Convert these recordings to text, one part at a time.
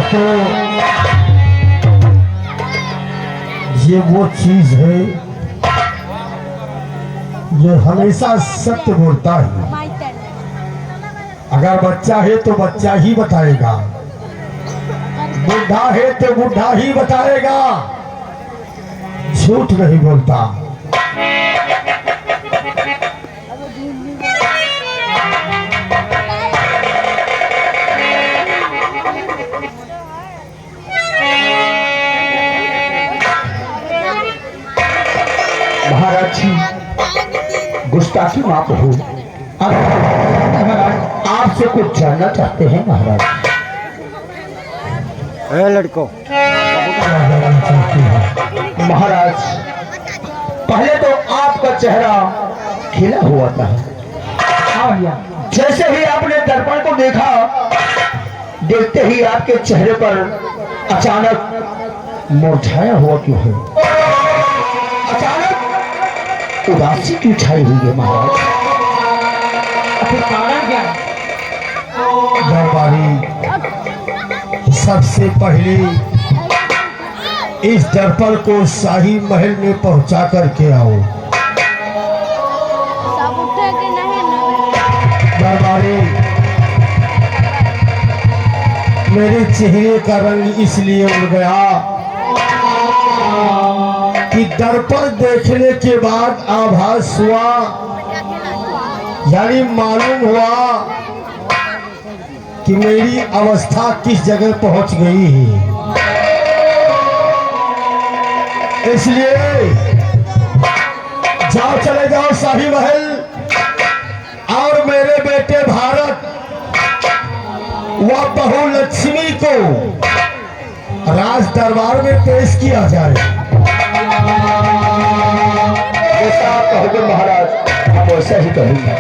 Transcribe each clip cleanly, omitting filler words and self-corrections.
तो ये वो चीज है जो हमेशा सत्य बोलता है। अगर बच्चा है तो बच्चा ही बताएगा, बुढ़ा है तो बुढ़ा ही बताएगा, झूठ नहीं बोलता। महाराज जी, गुस्ताखी माफ हो। आपसे कुछ जानना चाहते हैं महाराज। लड़को महाराज, पहले तो आपका चेहरा खिला हुआ था, जैसे ही आपने दर्पण को देखा, देखते ही आपके चेहरे पर अचानक मुरझाया हुआ क्यों है? अचानक उदासी क्यों छाई हुई है महाराज? कारण क्या? दरबारी, सबसे पहले इस दर्पण को शाही महल में पहुंचा करके आओ। दरबारी, मेरे चेहरे का रंग इसलिए उड़ गया कि दर्पण देखने के बाद आभास हुआ, यानी मालूम हुआ कि मेरी अवस्था किस जगह पहुंच गई है। इसलिए जाओ, चले जाओ शाही महल और मेरे बेटे भारत व बहू लक्ष्मी को राज दरबार में पेश किया जाए। जैसा आप कहोगे महाराज, हम वैसा ही करेंगे।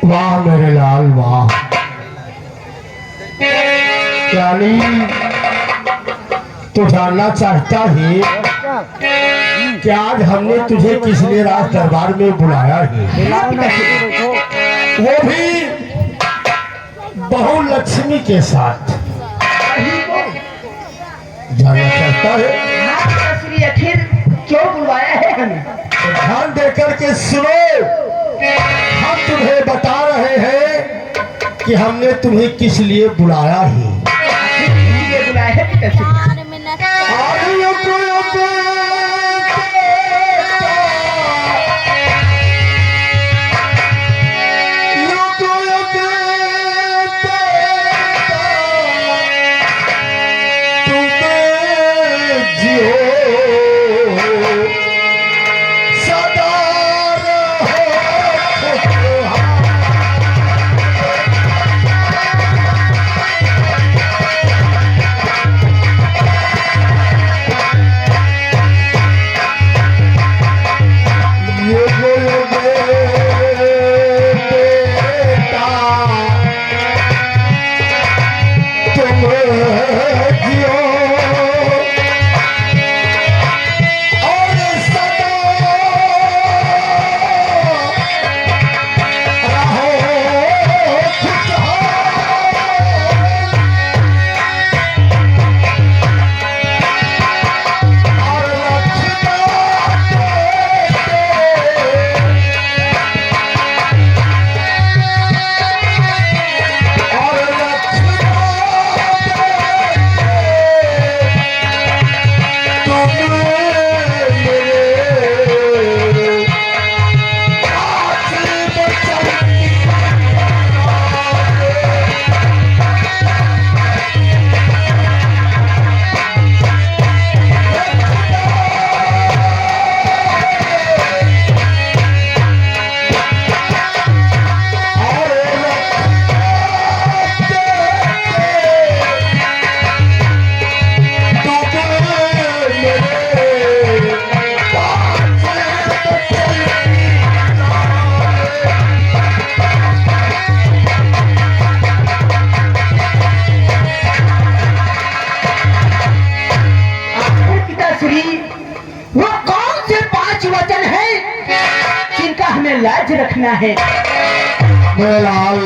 वाह मेरे लाल, वाह। यानी तो जानना चाहता है कि आज हमने तुझे किस लिए राज दरबार में बुलाया है, वो भी बहू लक्ष्मी के साथ। जानना चाहता है फिर क्यों बुलाया है हमें? ध्यान देकर के सुनो। हम तुम्हें बता रहे हैं कि हमने तुम्हें किस लिए बुलाया है। लाज रखना है। मेरे लाल,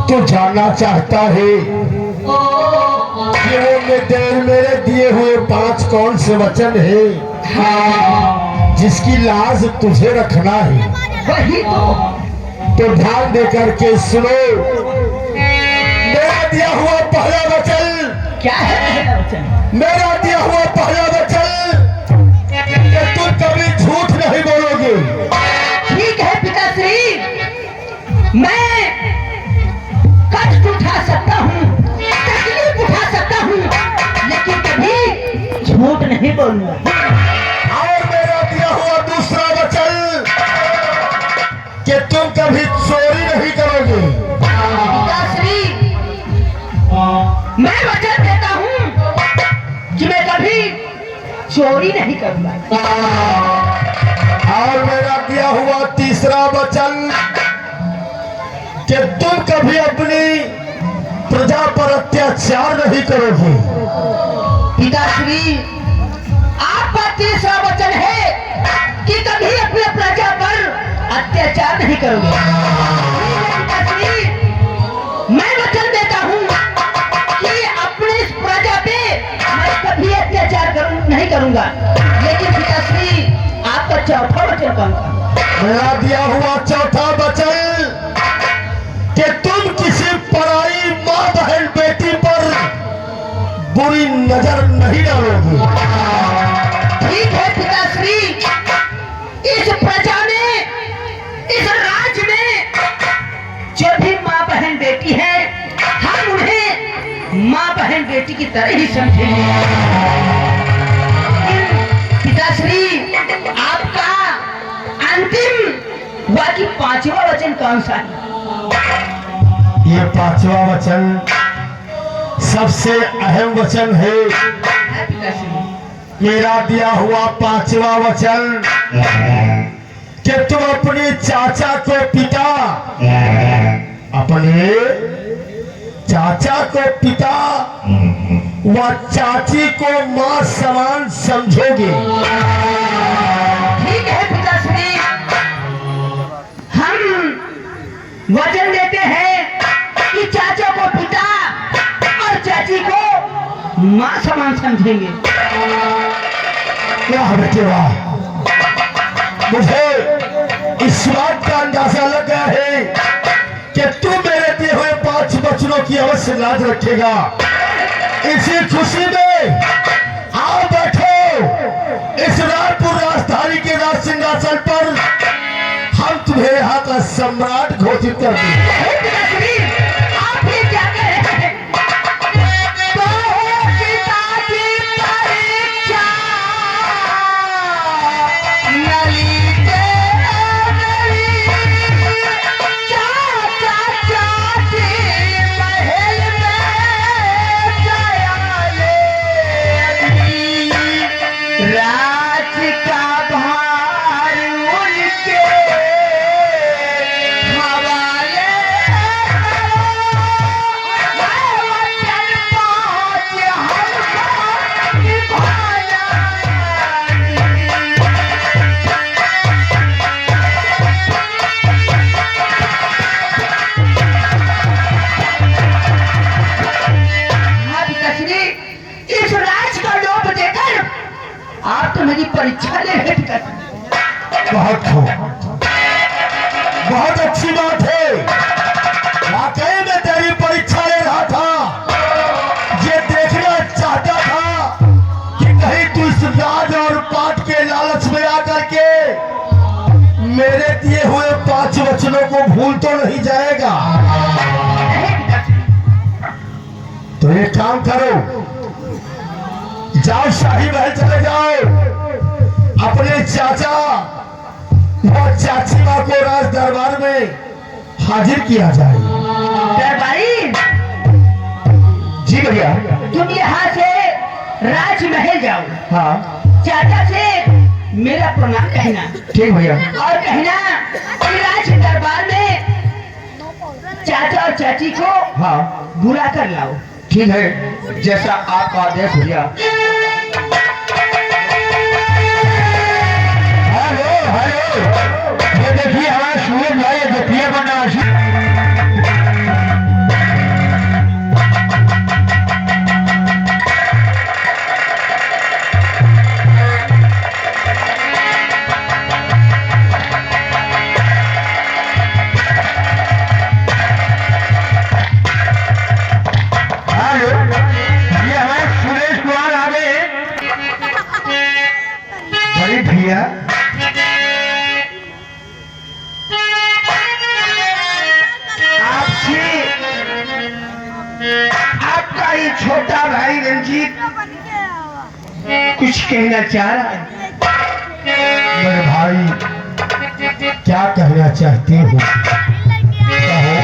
तू जानना चाहता है कि वो मेरे दिए हुए 5 कौन से वचन है जिसकी लाज तुझे रखना है? वही तो ध्यान दे करके सुनो। मेरा दिया हुआ पहला वचन, क्या है पहला वचन? मेरा दिया हुआ पहला वचन कि तुम कभी झूठ नहीं बोलोगे। ठीक है पिताश्री, मैं कष्ट उठा सकता हूँ, तकलीफ उठा सकता हूँ, लेकिन कभी झूठ नहीं बोलूंगा। और मेरा दिया हुआ दूसरा वचन कि तुम कभी चोरी नहीं करोगे। पिताश्री, मैं वचन देता हूँ कि मैं कभी चोरी नहीं करूंगा। और मेरा दिया हुआ तीसरा वचन कि तुम कभी अपनी प्रजा पर अत्याचार नहीं करोगे। पिताश्री, आपका तीसरा वचन है कि कभी अपने प्रजा पर अत्याचार नहीं करोगे। पिताश्री, मैं वचन देता हूँ कि अपने इस प्रजा पे मैं कभी अत्याचार नहीं करूंगा। लेकिन पिताश्री, आपका चौथा वचन कौन सा? मेरा दिया हुआ चौथा वचन कि तुम किसी पराई माँ बहन बेटी पर बुरी नजर नहीं डालोगे। ठीक है पिताश्री, इस प्रजा में, इस राज्य में जो भी माँ बहन बेटी है, हम उन्हें माँ बहन बेटी की तरह ही समझेंगे। पिताश्री, आपका अंतिम बाकी 5वां वचन कौन सा है? ये 5वां वचन सबसे अहम वचन है। मेरा दिया हुआ 5वां वचन कि तुम अपने चाचा को पिता, अपने चाचा को पिता व चाची को मां समान समझोगे। ठीक है पिताश्री, हम वचन देते हैं कि चाचा को पिता और चाची को मां समान समझेंगे। वाह बेटे वाह, मुझे इस बात का अंदाजा लग गया है कि तू मेरे दिए हुए 5 वचनों की अवश्य लाज रखेगा। इसी खुशी में आओ बैठो इस रायपुर राजधानी के राज सिंहासन पर, हम तुम्हें यहाँ का सम्राट घोषित कर देंगे। आप ये क्या कह रहे हैं? आप तो मेरी परीक्षा ले रहे थे। बहुत खूब, बहुत अच्छी बात है। वाकई में तेरी परीक्षा ले रहा था। ये देखना चाहता था कि कहीं तू इस राज और पाठ के लालच में आकर के मेरे दिए हुए 5 वचनों को भूल तो नहीं जाएगा। तो एक काम करो, जाओ शाही महल चले जाओ, अपने चाचा और चाची माँ को राज दरबार में हाजिर किया जाए। दरबारी जी भैया। तुम यहाँ से राजमहल जाओ। हाँ चाचा से मेरा प्रणाम कहना। ठीक भैया। और कहना कि राज दरबार में चाचा और चाची को हाँ बुला कर लाओ। ठीक है, जैसा आपका आदेश भैया। हेलो हेलो ये देखिए हमारे सूरज भाई जतिया बनारसी भैया आपसे आपका ये छोटा भाई रंजीत कुछ कहना चाह रहा है। मेरे भाई क्या कहना चाहते हो कहो।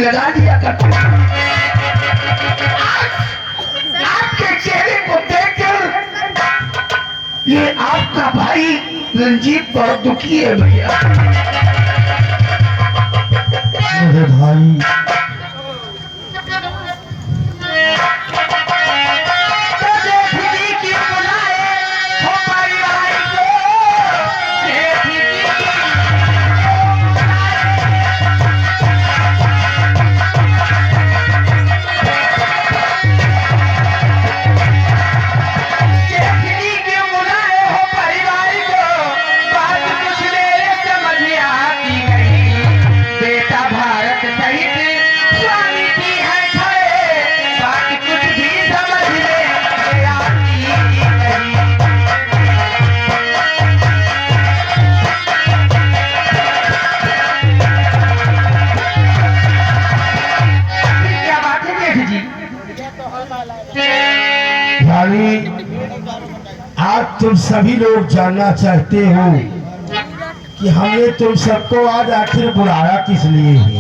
लगा दिया करते आपके चेहरे को देखकर ये आपका भाई रंजीत बहुत दुखी है भैया। मेरे भाई आज तुम सभी लोग जानना चाहते हो कि हमने तुम सबको आज आखिर बुलाया किस लिए है।